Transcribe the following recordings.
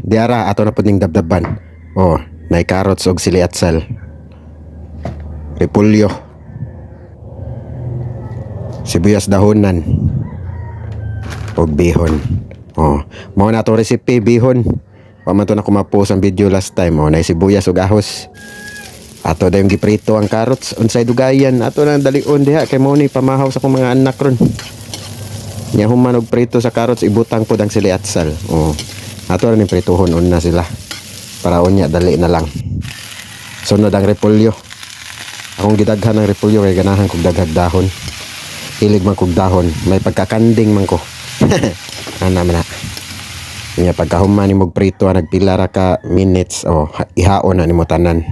Diara ato na pud ning dabdaban. Nay carrots og sili atsal. Repolyo. Sibuyas dahonan. Og bihon. Mao na to recipe bihon. Wa man to na kumapost ang video last time. Nay sibuyas ug ahos. Ato dayong giprito ang carrots unsay dugayan. Ato na dalion diha kay mao ni pamahaw sa akong mga anak ron. Nya human og prito sa carrots ibutang pud ang sili atsal. Ato na ni prituhon una sila. Para unya dali na lang. Sunod ang repolyo. Akong gidaghan ng repolyo kay ganahan kog daghag dahon. Hilig man kog dahon, may pagkakanding man ko. Ana man na. Nya pagkahuman nimo prito nagpila ra ka minutes ihaon na nimo tanan.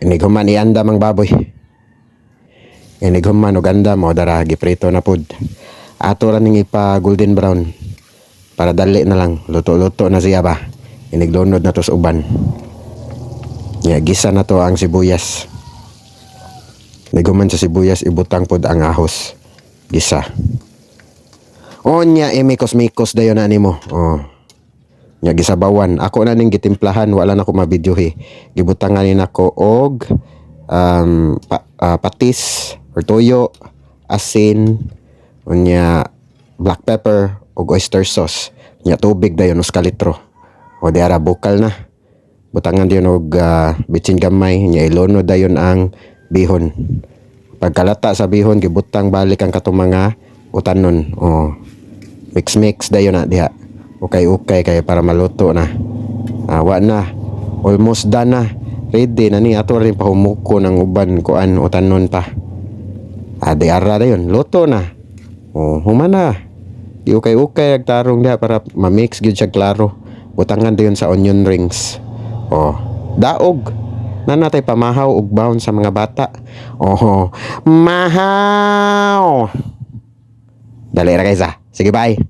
Nighuman ianda mang baboy. Nighuman og anda mo dara giprito na pud. Ato ra ning ipa golden brown para dali na lang luto-luto na siya ba. Iniglunod na to sa uban. Gisa na to ang sibuyas. Nighuman sa sibuyas ibutang pud ang ahos. Gisa. Mikos-mikos dayon na nimo. Nya gisabawan. Ako na ning gitimplahan, wala na ko mabidyohi. Gibutangan ni nako og patis or toyo, asin, unya black pepper og oyster sauce. Nya tubig dayon us kalitro. Diara bukal na. Butangan diyon og bitsin gamay, nya ilunod dayon ang bihon. Pagkalata sa bihon gibutang balik ang katong mga utanon. Mix dayon na diha. Ukay kay para maluto na. Wa na. Almost done na. Ready na ni ato rin pahumuko ng uban kuan utanon pa. Diara dayon luto na. Human na. Ukay agtarong diha para ma-mix gyud siya klaro. Butangan dayon sa onion rings. Daog. Nanatay pamahaw ug baon sa mga bata. Mahaw. Dali ra kaysa. Sige bye.